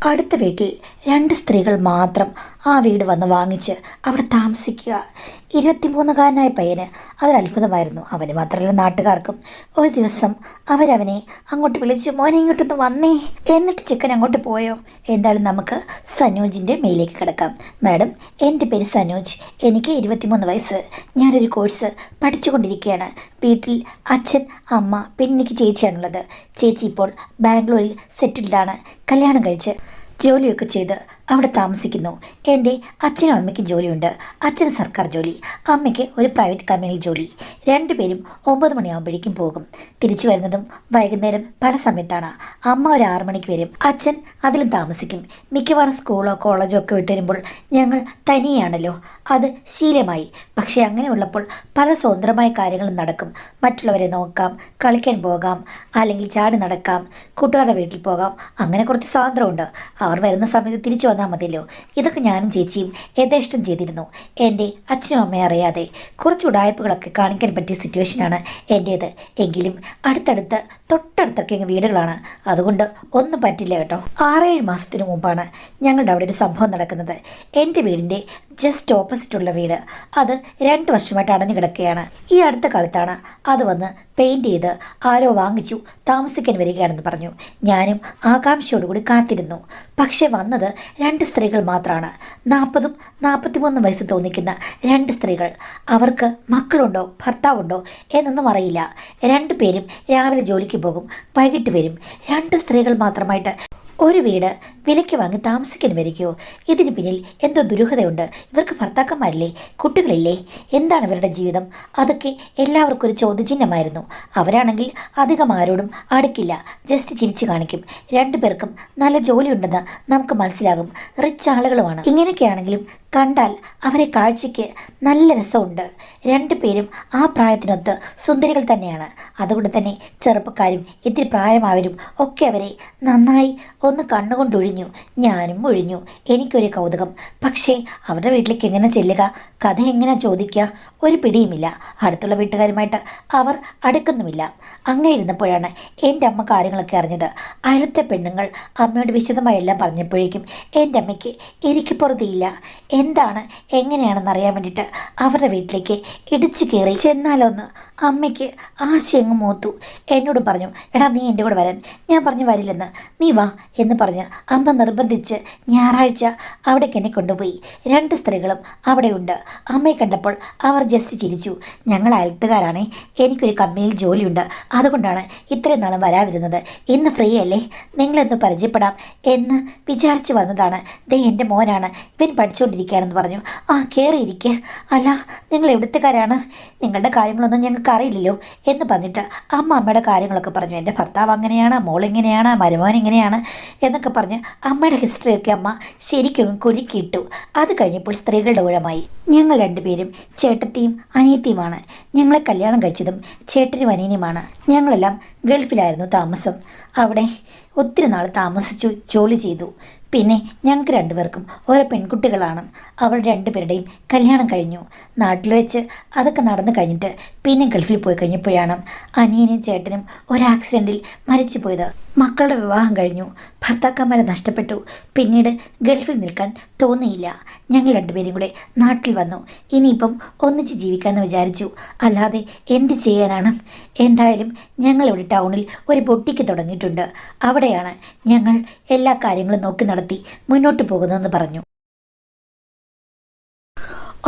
അടുത്ത വീട്ടിൽ രണ്ട് സ്ത്രീകൾ മാത്രം ആ വീട് വന്ന് വാങ്ങിച്ച് അവിടെ താമസിക്കുക. 23കാരനായ പയ്യന് അതൊരത്ഭുതമായിരുന്നു. അവന് മാത്രമല്ല നാട്ടുകാർക്കും. ഒരു ദിവസം അവരവനെ അങ്ങോട്ട് വിളിച്ചു, മോനെ ഇങ്ങോട്ടൊന്ന് വന്നേ. എന്നിട്ട് ചിക്കൻ അങ്ങോട്ട് പോയോ? എന്തായാലും നമുക്ക് സനോജിൻ്റെ മെയിലേക്ക് കിടക്കാം. മാഡം, എൻ്റെ പേര് സനോജ്, എനിക്ക് 23 വയസ്സ്. ഞാനൊരു കോഴ്സ് പഠിച്ചുകൊണ്ടിരിക്കുകയാണ്. വീട്ടിൽ അച്ഛൻ, അമ്മ, പിന്നെ എനിക്ക് ചേച്ചിയാണുള്ളത്. ചേച്ചി ഇപ്പോൾ ബാംഗ്ലൂരിൽ സെറ്റിൽഡാണ്. കല്യാണം കഴിച്ച് ജോലിയൊക്കെ ചെയ്ത് അവിടെ താമസിക്കുന്നു. എൻ്റെ അച്ഛനും അമ്മയ്ക്കും ജോലിയുണ്ട്. അച്ഛന് സർക്കാർ ജോലി, അമ്മയ്ക്ക് ഒരു പ്രൈവറ്റ് കമ്പനിയിൽ ജോലി. രണ്ടുപേരും 9 മണിയാകുമ്പോഴേക്കും പോകും. തിരിച്ചു വരുന്നതും വൈകുന്നേരം പല സമയത്താണ്. അമ്മ ഒരു 6 മണിക്ക് വരും. അച്ഛൻ അതിലും താമസിക്കും. മിക്കവാറും സ്കൂളോ കോളേജോ ഒക്കെ വിട്ട് വരുമ്പോൾ ഞങ്ങൾ തനിയാണല്ലോ, അത് ശീലമായി. പക്ഷേ അങ്ങനെയുള്ളപ്പോൾ പല സ്വതന്ത്രമായ കാര്യങ്ങളും നടക്കും. മറ്റുള്ളവരെ നോക്കാം, കളിക്കാൻ പോകാം, അല്ലെങ്കിൽ ചാടി നടക്കാം, കൂട്ടുകാരുടെ വീട്ടിൽ പോകാം. അങ്ങനെ കുറച്ച് സ്വാതന്ത്ര്യമുണ്ട്. അവർ വരുന്ന സമയത്ത് തിരിച്ചു വന്നാൽ മതിയല്ലോ. ഇതൊക്കെ ഞാനും ചേച്ചിയും യഥേഷ്ടം ചെയ്തിരുന്നു. എൻ്റെ അച്ഛനും അമ്മയും അറിയാതെ കുറച്ച് ഉടായ്പകളൊക്കെ കാണിക്കാൻ പറ്റിയ സിറ്റുവേഷനാണ് എൻ്റേത്. എങ്കിലും അടുത്തടുത്ത് തൊട്ടടുത്തൊക്കെ വീടുകളാണ്. അതുകൊണ്ട് ഒന്നും പറ്റില്ല കേട്ടോ. 6-7 മാസത്തിന് മുമ്പാണ് ഞങ്ങളുടെ അവിടെ ഒരു സംഭവം നടക്കുന്നത്. എൻ്റെ വീടിൻ്റെ ജസ്റ്റ് ഓപ്പോസിറ്റുള്ള വീട്, അത് 2 വർഷമായിട്ട് അടഞ്ഞു കിടക്കുകയാണ്. ഈ അടുത്ത കാലത്താണ് അത് വന്ന് പെയിൻറ് ചെയ്ത് ആരോ വാങ്ങിച്ചു താമസിക്കാൻ വരികയാണെന്ന് പറഞ്ഞു. ഞാനും ആകാംക്ഷയോടുകൂടി കാത്തിരുന്നു. പക്ഷേ വന്നത് 2 സ്ത്രീകൾ മാത്രമാണ്. 40ഉം 43 വയസ്സ് തോന്നിക്കുന്ന 2 സ്ത്രീകൾ. അവർക്ക് മക്കളുണ്ടോ ഭർത്താവുണ്ടോ എന്നൊന്നും അറിയില്ല. 2 പേരും രാവിലെ ജോലിക്ക് പോകും, വൈകിട്ട് വരും. 2 സ്ത്രീകൾ മാത്രമായിട്ട് ഒരു വീട് വിലയ്ക്ക് വാങ്ങി താമസിക്കാൻ വരികയോ? ഇതിന് പിന്നിൽ എന്തോ ദുരൂഹതയുണ്ട്. ഇവർക്ക് ഭർത്താക്കന്മാരില്ലേ, കുട്ടികളില്ലേ? എന്താണ് ഇവരുടെ ജീവിതം? അതൊക്കെ എല്ലാവർക്കും ഒരു ചോദ്യചിഹ്നമായിരുന്നു. അവരാണെങ്കിൽ അധികം ആരോടും അടുക്കില്ല, ജസ്റ്റ് ചിരിച്ചു കാണിക്കും. 2 പേർക്കും നല്ല ജോലിയുണ്ടെന്ന് നമുക്ക് മനസ്സിലാകും. റിച്ച് ആളുകളുമാണ്. ഇങ്ങനെയൊക്കെയാണെങ്കിലും കണ്ടാൽ അവരെ കാഴ്ചയ്ക്ക് നല്ല രസമുണ്ട്. 2 പേരും ആ പ്രായത്തിനൊത്ത് സുന്ദരികൾ തന്നെയാണ്. അതുകൊണ്ട് തന്നെ ചെറുപ്പക്കാരും ഇത്തിരി പ്രായമായവരും ഒക്കെ അവരെ നന്നായി ഒന്ന് കണ്ണുകൊണ്ടൊഴിഞ്ഞു. ഞാനും ഒഴിഞ്ഞു. എനിക്കൊരു കൗതുകം. പക്ഷേ അവരുടെ വീട്ടിലേക്ക് എങ്ങനെ ചെല്ലുക, കഥ എങ്ങനെ ചോദിക്കുക, ഒരു പിടിയുമില്ല. അടുത്തുള്ള വീട്ടുകാരുമായിട്ട് അവർ അടുക്കുന്നുമില്ല. അങ്ങനെ ഇരുന്നപ്പോഴാണ് എൻ്റെ അമ്മ കാര്യങ്ങളൊക്കെ അറിഞ്ഞത്. അയലത്തെ പെണ്ണുങ്ങൾ അമ്മയോട് വിശദമായി എല്ലാം പറഞ്ഞപ്പോഴേക്കും എൻ്റെ അമ്മയ്ക്ക് എനിക്ക് പുറത്തിയില്ല. എന്താണ് എങ്ങനെയാണെന്ന് അറിയാൻ വേണ്ടിയിട്ട് അവരുടെ വീട്ടിലേക്ക് ഇടിച്ചു കയറി ചെന്നാലോന്ന് അമ്മയ്ക്ക് ആശയങ്ങ് മൂത്തു. എന്നോട് പറഞ്ഞു, എടാ നീ എൻ്റെ കൂടെ വരാൻ. ഞാൻ പറഞ്ഞു വരില്ലെന്ന്. നീ വാ എന്ന് പറഞ്ഞ് അമ്മ നിർബന്ധിച്ച് ഞായറാഴ്ച അവിടേക്ക് എന്നെ കൊണ്ടുപോയി. 2 സ്ത്രീകളും അവിടെയുണ്ട്. അമ്മയെ കണ്ടപ്പോൾ അവർ ജസ്റ്റ് ചിരിച്ചു. ഞങ്ങൾ അയൽത്തുകാരാണേ, എനിക്കൊരു കമ്പനിയിൽ ജോലിയുണ്ട്, അതുകൊണ്ടാണ് ഇത്രയും നാളും വരാതിരുന്നത്. ഇന്ന് ഫ്രീ അല്ലേ, നിങ്ങളെന്ന് പരിചയപ്പെടാം എന്ന് വിചാരിച്ച് വന്നതാണ്. ദേ എൻ്റെ മോനാണ്, ഇവൻ പഠിച്ചുകൊണ്ടിരിക്കുകയാണെന്ന് പറഞ്ഞു. ആ കയറിയിരിക്കുക. അല്ല നിങ്ങൾ എവിടുത്തുകാരാണ്? നിങ്ങളുടെ കാര്യങ്ങളൊന്നും ഞങ്ങൾക്ക് അറിയില്ലല്ലോ എന്ന് പറഞ്ഞിട്ട് അമ്മയുടെ കാര്യങ്ങളൊക്കെ പറഞ്ഞു. എൻ്റെ ഭർത്താവ് അങ്ങനെയാണ്, മോളിങ്ങനെയാണ്, മരുമോൻ ഇങ്ങനെയാണ് എന്നൊക്കെ പറഞ്ഞ് അമ്മയുടെ ഹിസ്റ്ററിയൊക്കെ അമ്മ ശരിക്കും കുലുക്കിയിട്ടു. അത് കഴിഞ്ഞപ്പോൾ സ്ത്രീകളുടെ ഊഴമായി. ഞങ്ങൾ 2 പേരും ചേട്ടത്തിയും അനിയത്തിയുമാണ്. ഞങ്ങളെ കല്യാണം കഴിച്ചതും ചേട്ടനും അനിയനുമാണ്. ഞങ്ങളെല്ലാം ഗൾഫിലായിരുന്നു താമസം. അവിടെ ഒത്തിരി നാൾ താമസിച്ചു, ജോലി ചെയ്തു. പിന്നെ ഞങ്ങൾക്ക് 2 പേർക്കും ഓരോ പെൺകുട്ടികളാണ്. അവർ 2 പേരുടെയും കല്യാണം കഴിഞ്ഞു. നാട്ടിൽ വെച്ച് അതൊക്കെ നടന്നു കഴിഞ്ഞിട്ട് പിന്നെ ഗൾഫിൽ പോയി കഴിഞ്ഞപ്പോഴാണ് അനിയനും ചേട്ടനും ഒരു ആക്സിഡൻറ്റിൽ മരിച്ചു പോയത്. മക്കളുടെ വിവാഹം കഴിഞ്ഞു, ഭർത്താക്കന്മാരെ നഷ്ടപ്പെട്ടു. പിന്നീട് ഗൾഫിൽ നിൽക്കാൻ തോന്നിയില്ല. ഞങ്ങൾ 2 പേരും കൂടെ നാട്ടിൽ വന്നു. ഇനിയിപ്പം ഒന്നിച്ച് ജീവിക്കാമെന്ന് വിചാരിച്ചു. അല്ലാതെ എന്ത് ചെയ്യാനാണ്? എന്തായാലും ഞങ്ങളിവിടെ ടൗണിൽ ഒരു ബൊട്ടിക്ക് തുടങ്ങിയിട്ടുണ്ട്. അവിടെയാണ് ഞങ്ങൾ എല്ലാ കാര്യങ്ങളും നോക്കി നടത്തി മുന്നോട്ട് പോകുന്നതെന്ന് പറഞ്ഞു.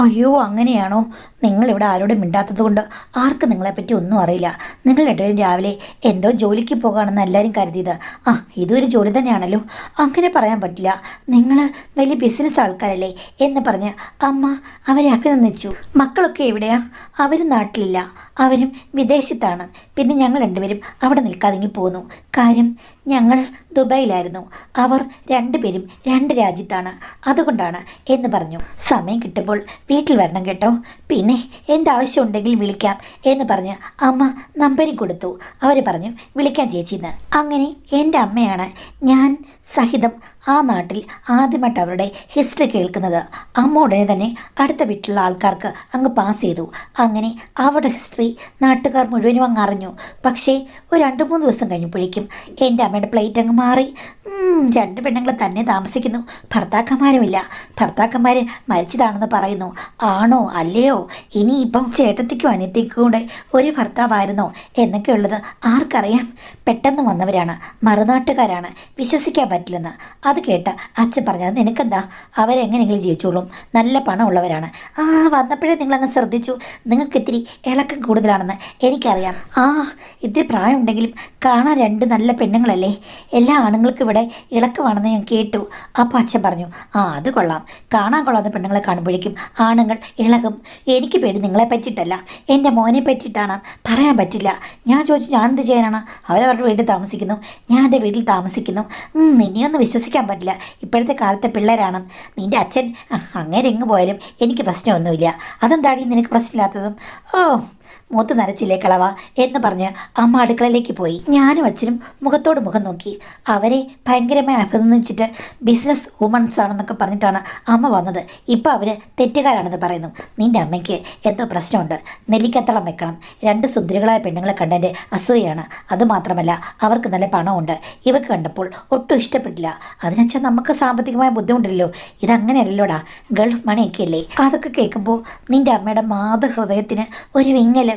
അയ്യോ അങ്ങനെയാണോ? നിങ്ങളിവിടെ ആരോടും മിണ്ടാത്തത് കൊണ്ട് ആർക്കും നിങ്ങളെപ്പറ്റി ഒന്നും അറിയില്ല. നിങ്ങൾ 2 പേരും രാവിലെ എന്തോ ജോലിക്ക് പോകുകയാണെന്ന് എല്ലാവരും കരുതിയത്. ആ ഇതൊരു ജോലി തന്നെയാണല്ലോ. അങ്ങനെ പറയാൻ പറ്റില്ല, നിങ്ങൾ വലിയ ബിസിനസ് ആൾക്കാരല്ലേ എന്ന് പറഞ്ഞ് അമ്മ അവരെ അഭിനന്ദിച്ചു. മക്കളൊക്കെ എവിടെയാ? അവരും നാട്ടിലില്ല, അവരും വിദേശത്താണ്. പിന്നെ ഞങ്ങൾ 2 പേരും അവിടെ നിൽക്കാതെങ്ങി പോന്നു. കാര്യം ഞങ്ങൾ ദുബായിലായിരുന്നു, അവർ 2 പേരും 2 രാജ്യത്താണ്, അതുകൊണ്ടാണ് എന്ന് പറഞ്ഞു. സമയം കിട്ടുമ്പോൾ വീട്ടിൽ വരണം കേട്ടോ. പിന്നെ എന്താവശ്യം ഉണ്ടെങ്കിൽ വിളിക്കാം എന്ന് പറഞ്ഞ് അമ്മ നമ്പരും കൊടുത്തു. അവർ പറഞ്ഞു വിളിക്കാൻ ചേച്ചിന്ന്. അങ്ങനെ എൻ്റെ അമ്മയാണ് ഞാൻ സഹിതം ആ നാട്ടിൽ ആദ്യമായിട്ട് അവരുടെ ഹിസ്റ്ററി കേൾക്കുന്നത്. അമ്മ ഉടനെ തന്നെ അടുത്ത വീട്ടിലുള്ള ആൾക്കാർക്ക് അങ്ങ് പാസ് ചെയ്തു. അങ്ങനെ അവരുടെ ഹിസ്റ്ററി നാട്ടുകാർ മുഴുവനും അങ്ങ് അറിഞ്ഞു. പക്ഷേ ഒരു 2-3 ദിവസം കഴിഞ്ഞപ്പോഴേക്കും എൻ്റെ അമ്മയുടെ പ്ലേറ്റ് അങ്ങ് മാറി. 2 പെണ്ണുങ്ങൾ തന്നെ താമസിക്കുന്നു, ഭർത്താക്കന്മാരുമില്ല. ഭർത്താക്കന്മാർ മരിച്ചതാണെന്ന് പറയുന്നു. ആണോ അല്ലയോ, ഇനിയിപ്പം ചേട്ടത്തിക്കും അനിയത്തിക്കും കൂടെ ഒരു ഭർത്താവായിരുന്നോ എന്നൊക്കെയുള്ളത് ആർക്കറിയാം. പെട്ടെന്ന് വന്നവരാണ്, മറുനാട്ടുകാരാണ്, വിശ്വസിക്കാൻ പറ്റില്ലെന്ന്. അത് കേട്ട അച്ഛൻ പറഞ്ഞത് നിനക്കെന്താ, അവരെങ്ങനെയെങ്കിലും ജീവിച്ചോളും, നല്ല പണമുള്ളവരാണ്. വന്നപ്പോഴേ നിങ്ങളങ്ങ് ശ്രദ്ധിച്ചു, നിങ്ങൾക്ക് ഇത്തിരി ഇളക്കം കൂടുതലാണെന്ന് എനിക്കറിയാം. ഇത്തിരി പ്രായമുണ്ടെങ്കിലും കാണാൻ 2 നല്ല പെണ്ണുങ്ങളല്ലേ, എല്ലാ ആണുങ്ങൾക്കും ഇവിടെ ഇളക്കമാണെന്ന് ഞാൻ കേട്ടു. അപ്പോൾ അച്ഛൻ പറഞ്ഞു, അത് കൊള്ളാം, കാണാൻ കൊള്ളാത്ത പെണ്ണുങ്ങളെ കാണുമ്പോഴേക്കും ആണുങ്ങൾ ഇളകും. എനിക്ക് പേടി നിങ്ങളെ പറ്റിയിട്ടല്ല, എൻ്റെ മോനെ പറ്റിയിട്ടാണ്. പറയാൻ പറ്റില്ല. ഞാൻ ചോദിച്ചു ഞാൻ എന്ത് ചെയ്യാനാണ്, അവരവരുടെ വീട്ടിൽ താമസിക്കുന്നു, ഞാൻ എൻ്റെ വീട്ടിൽ താമസിക്കുന്നു. നിന്നെയൊന്നും വിശ്വസിക്കാൻ പറ്റില്ല, ഇപ്പോഴത്തെ കാലത്തെ പിള്ളേരാണ്. നിൻ്റെ അച്ഛൻ അങ്ങനെ എങ്ങ് പോയാലും എനിക്ക് പ്രശ്നമൊന്നുമില്ല. അതെന്താടി നിനക്ക് പ്രശ്നമില്ലാത്തതും? മൂത്ത് നരച്ചില്ലേ കളവ എന്ന് പറഞ്ഞ് അമ്മ അടുക്കളയിലേക്ക് പോയി. ഞാനും അച്ഛനും മുഖത്തോട് മുഖം നോക്കി. അവരെ ഭയങ്കരമായി അഭിനന്ദിച്ചിട്ട് ബിസിനസ് വുമൺസ് ആണെന്നൊക്കെ പറഞ്ഞിട്ടാണ് അമ്മ വന്നത്. ഇപ്പം അവർ തെറ്റുകാരാണെന്ന് പറയുന്നു. നിൻ്റെ അമ്മയ്ക്ക് എന്തോ പ്രശ്നമുണ്ട്, നെല്ലിക്കത്തളം വെക്കണം. 2 സുന്ദരികളായ പെണ്ണുങ്ങളെ കണ്ടതിൻ്റെ അസൂയാണ്. അതുമാത്രമല്ല അവർക്ക് നല്ല പണമുണ്ട്. ഇവക്ക് കണ്ടപ്പോൾ ഒട്ടും ഇഷ്ടപ്പെട്ടില്ല. അതിനെച്ചാൽ നമുക്ക് സാമ്പത്തികമായ ബുദ്ധിമുട്ടില്ലല്ലോ. ഇതങ്ങനെയല്ലോടാ, ഗൾഫ് മണിയൊക്കെ അല്ലേ. അതൊക്കെ കേൾക്കുമ്പോൾ നിൻ്റെ അമ്മയുടെ മാതൃഹൃദയത്തിന് ഒരു വിങ്ങൽ.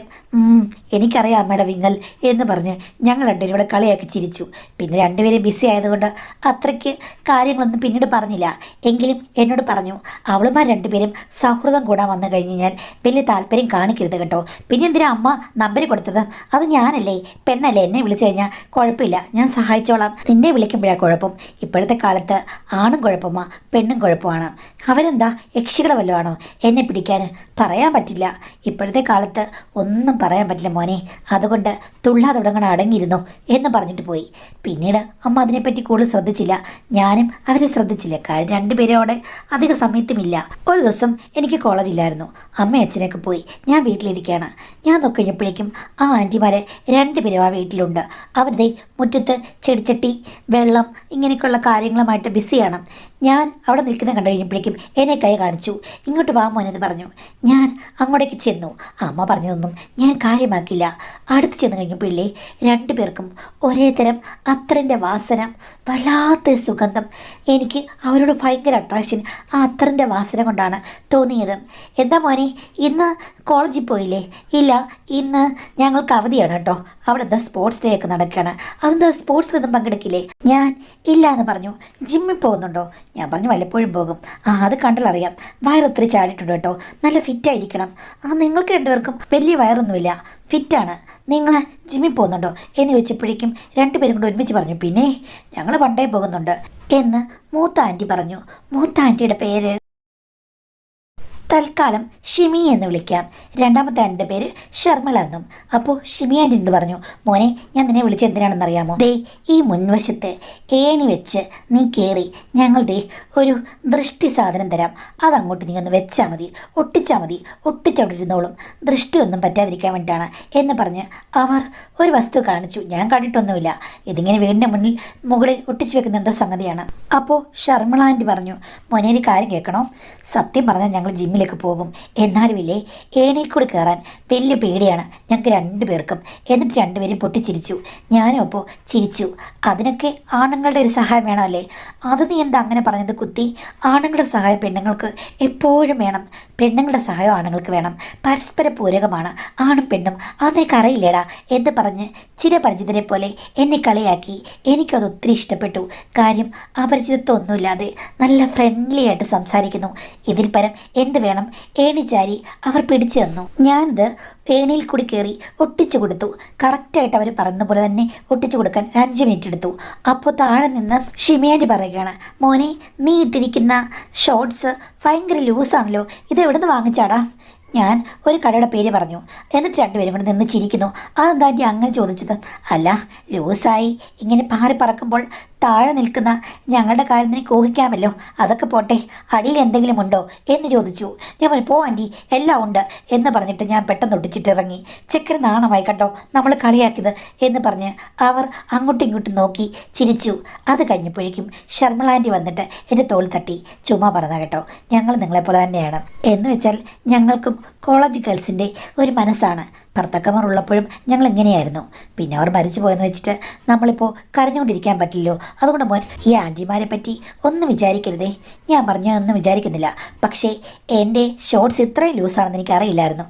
എനിക്കറിയാം അമ്മയുടെ വിങ്ങൽ എന്ന് പറഞ്ഞ് ഞങ്ങൾ 2 ഇവിടെ കളിയാക്കി ചിരിച്ചു. പിന്നെ 2 പേരും ബിസി ആയതുകൊണ്ട് അത്രയ്ക്ക് കാര്യങ്ങളൊന്നും പിന്നീട് പറഞ്ഞില്ല. എങ്കിലും എന്നോട് പറഞ്ഞു, അവളുമാർ 2 പേരും സൗഹൃദം കൂടാൻ വന്നു കഴിഞ്ഞ് ഞാൻ വലിയ താല്പര്യം കാണിക്കരുത് കേട്ടോ. പിന്നെ എന്തിനാ അമ്മ നമ്പർ കൊടുത്തത്? അത് ഞാനല്ലേ, പെണ്ണല്ലേ, എന്നെ വിളിച്ചു കഴിഞ്ഞാൽ കുഴപ്പമില്ല, ഞാൻ സഹായിച്ചോളാം. നിന്നെ വിളിക്കുമ്പോഴാണ് കുഴപ്പം. ഇപ്പോഴത്തെ കാലത്ത് ആണും കുഴപ്പമാ, പെണ്ണും കുഴപ്പമാണ്. അവരെന്താ യക്ഷികളെ വല്ലതുമാണോ എന്നെ പിടിക്കാൻ? പറയാൻ പറ്റില്ല. ഇപ്പോഴത്തെ കാലത്ത് ഒന്നും പറയാൻ പറ്റില്ല മോനെ. അതുകൊണ്ട് തുള്ളാതെ തുടങ്ങണ അടങ്ങിയിരുന്നോ എന്ന് പറഞ്ഞിട്ട് പോയി. പിന്നീട് അമ്മ അതിനെപ്പറ്റി കൂടുതൽ ശ്രദ്ധിച്ചില്ല. ഞാനും അവരെ ശ്രദ്ധിച്ചില്ല. കാര്യം 2 പേരും അവിടെ അധിക സമയത്തുമില്ല. ഒരു ദിവസം എനിക്ക് കോളേജില്ലായിരുന്നു. അമ്മയും അച്ഛനൊക്കെ പോയി, ഞാൻ വീട്ടിലിരിക്കുകയാണ്. ഞാൻ നോക്കിക്കഴിഞ്ഞപ്പോഴേക്കും ആ ആൻറ്റിമാരെ 2 പേരും ആ വീട്ടിലുണ്ട്. അവരുടെ മുറ്റത്ത് ചെടിച്ചട്ടി, വെള്ളം, ഇങ്ങനെയൊക്കെയുള്ള കാര്യങ്ങളുമായിട്ട് ബിസിയാണ്. ഞാൻ അവിടെ നിൽക്കുന്ന കണ്ടു കഴിഞ്ഞപ്പോഴേക്കും എന്നെ കൈ കാണിച്ചു. ഇങ്ങോട്ട് വാ മോനെന്ന് പറഞ്ഞു. ഞാൻ അങ്ങോട്ടേക്ക് ചെന്നു. അമ്മ പറഞ്ഞതൊന്നും ഞാൻ കാര്യമാക്കില്ല. അടുത്ത് ചെന്ന് കഴിഞ്ഞപ്പോഴേ 2 പേർക്കും ഒരേ തരം അത്തറിൻ്റെ വാസന, വല്ലാത്തൊരു സുഗന്ധം. എനിക്ക് അവരോട് ഭയങ്കര അട്രാക്ഷൻ ആ അത്തറിൻ്റെ വാസന കൊണ്ടാണ് തോന്നിയത്. എന്താ മോനെ, ഇന്ന് കോളേജിൽ പോയില്ലേ? ഇല്ല, ഇന്ന് ഞങ്ങൾക്ക് അവധിയാണ് കേട്ടോ. അവിടെ എന്താ സ്പോർട്സ് ഡേ ഒക്കെ നടക്കുകയാണ്. അതെന്താ സ്പോർട്സിലൊന്നും പങ്കെടുക്കില്ലേ? ഞാൻ ഇല്ല എന്ന് പറഞ്ഞു. ജിമ്മിൽ പോകുന്നുണ്ടോ? ഞാൻ പറഞ്ഞു വല്ലപ്പോഴും പോകും. അത് കണ്ടാലറിയാം, വയറൊത്തിരി ചാടിയിട്ടുണ്ട് കേട്ടോ, നല്ല ഫിറ്റായിരിക്കണം. നിങ്ങൾക്ക് 2 പേർക്കും വലിയ വയറൊന്നുമില്ല, ഫിറ്റാണ്. നിങ്ങൾ ജിമ്മിൽ പോകുന്നുണ്ടോ എന്ന് ചോദിച്ചപ്പോഴേക്കും 2 പേരും കൂടെ ഒരുമിച്ച് പറഞ്ഞു, പിന്നെ ഞങ്ങൾ പണ്ടേ പോകുന്നുണ്ട് എന്ന് മൂത്ത ആൻറ്റി പറഞ്ഞു. മൂത്ത ആൻറ്റിയുടെ പേര് തൽക്കാലം ഷിമി എന്ന് വിളിക്കാം. 2ാമത്തെ ആൻറ്റിയുടെ പേര് ഷർമിള എന്നും. അപ്പോൾ ഷിമി ആൻറ്റിനോട് പറഞ്ഞു, മോനെ ഞാൻ നിന്നെ വിളിച്ച് എന്തിനാണെന്നറിയാമോ? ദേ ഈ മുൻവശത്ത് ഏണി വെച്ച് നീ കയറി, ഞങ്ങൾ ദേ ഒരു ദൃഷ്ടി സാധനം തരാം, അതങ്ങോട്ട് നീ ഒന്ന് വെച്ചാൽ മതി, ഒട്ടിച്ചാൽ മതി, ഒട്ടിച്ചവിടെ ഇരുന്നോളും, ദൃഷ്ടിയൊന്നും പറ്റാതിരിക്കാൻ വേണ്ടിയിട്ടാണ് എന്ന് പറഞ്ഞ് അവർ ഒരു വസ്തു കാണിച്ചു. ഞാൻ കണ്ടിട്ടൊന്നുമില്ല, ഇതിങ്ങനെ വീടിൻ്റെ മുകളിൽ ഒട്ടിച്ചു വെക്കുന്ന എന്തോ സംഗതിയാണ്. അപ്പോൾ ഷർമിള ആൻറ്റി പറഞ്ഞു, മോനെ ഒരു കാര്യം കേൾക്കണോ? സത്യം പറഞ്ഞാൽ ഞങ്ങൾ ജിമ്മിലേക്ക് പോകും, എന്നാലുമില്ലേ ഏണിയിൽ കൂടി കയറാൻ വലിയ പേടിയാണ് ഞങ്ങൾക്ക് 2 പേർക്കും. എന്നിട്ട് 2 പേരും പൊട്ടിച്ചിരിച്ചു. ഞാനും അപ്പോൾ ചിരിച്ചു. അതിനൊക്കെ ആണുങ്ങളുടെ ഒരു സഹായം വേണമല്ലേ? അത് നീ എന്താ അങ്ങനെ പറഞ്ഞത് കുത്തി? ആണുങ്ങളുടെ സഹായം പെണ്ണുങ്ങൾക്ക് എപ്പോഴും വേണം, പെണ്ണുങ്ങളുടെ സഹായം ആണുങ്ങൾക്ക് വേണം, പരസ്പര പൂരകമാണ് ആണും പെണ്ണും. അതിനൊക്കെ അറിയില്ലേടാ എന്ന് പറഞ്ഞ് ചിരപരിചിതരെ പോലെ എന്നെ കളിയാക്കി. എനിക്കത് ഒത്തിരി ഇഷ്ടപ്പെട്ടു. കാര്യം അപരിചിതത്വം ഒന്നുമില്ലാതെ നല്ല ഫ്രണ്ട്ലി ആയിട്ട് സംസാരിക്കുന്നു. ഇതിൽ പരം എന്ത് വേണം? ഏണിച്ചാരി അവർ പിടിച്ചു തന്നു. ഞാനിത് ഏണിയിൽ കൂടി കയറി ഒട്ടിച്ചു കൊടുത്തു. കറക്റ്റായിട്ട് അവർ പറയുന്ന പോലെ തന്നെ ഒട്ടിച്ചു കൊടുക്കാൻ 5 മിനിറ്റ് എടുത്തു. അപ്പോൾ താഴെ നിന്ന് ഷിമിയാൻറ്റി പറയുകയാണ്, മോനെ നീ ഇട്ടിരിക്കുന്ന ഷോർട്സ് ഭയങ്കര ലൂസാണല്ലോ, ഇത് എവിടെ നിന്ന് വാങ്ങിച്ചാടാ? ഞാൻ ഒരു കടയുടെ പേര് പറഞ്ഞു. എന്നിട്ട് 2 പേരും കൂടെ നിന്ന് ചിരിക്കുന്നു. അതെന്താ ആൻറ്റി അങ്ങനെ ചോദിച്ചത്? അല്ല, ലൂസായി ഇങ്ങനെ പാറി പറക്കുമ്പോൾ താഴെ നിൽക്കുന്ന ഞങ്ങളുടെ കാര്യം നിനക്ക് ഊഹിക്കാമല്ലോ. അതൊക്കെ പോട്ടെ, അടിയിൽ എന്തെങ്കിലും ഉണ്ടോ എന്ന് ചോദിച്ചു. ഞാൻ പറഞ്ഞു, പോ ആൻറ്റി, എല്ലാം ഉണ്ട് എന്ന് പറഞ്ഞിട്ട് ഞാൻ പെട്ടെന്ന് ഒട്ടിച്ചിട്ടിറങ്ങി. ചെക്കന് നാണമായി കേട്ടോ നമ്മൾ കളിയാക്കിയത് എന്ന് പറഞ്ഞ് അവർ അങ്ങോട്ടും ഇങ്ങോട്ടും നോക്കി ചിരിച്ചു. അത് കഴിഞ്ഞപ്പോഴേക്കും ഷർമിള ആൻറ്റി വന്നിട്ട് എൻ്റെ തോൾ തട്ടി. ചുമ്മാ പറഞ്ഞ കേട്ടോ, ഞങ്ങൾ നിങ്ങളെപ്പോലെ തന്നെയാണ്. എന്ന് വെച്ചാൽ ഞങ്ങൾക്കും കോളേജ് ഗേൾസിൻ്റെ ഒരു മനസ്സാണ്. ഭർത്താക്കന്മാർ ഉള്ളപ്പോഴും ഞങ്ങൾ എങ്ങനെയായിരുന്നു, പിന്നെ അവർ മരിച്ചു പോയെന്ന് വെച്ചിട്ട് നമ്മളിപ്പോൾ കരഞ്ഞുകൊണ്ടിരിക്കാൻ പറ്റില്ലല്ലോ. അതുകൊണ്ട് മോൻ, ഈ ആൻറ്റിമാരെ പറ്റി ഒന്നും വിചാരിക്കരുതേ. ഞാൻ പറഞ്ഞൊന്നും വിചാരിക്കുന്നില്ല, പക്ഷേ എൻ്റെ ഷോർട്സ് ഇത്രയും ലൂസാണെന്ന് എനിക്കറിയില്ലായിരുന്നു.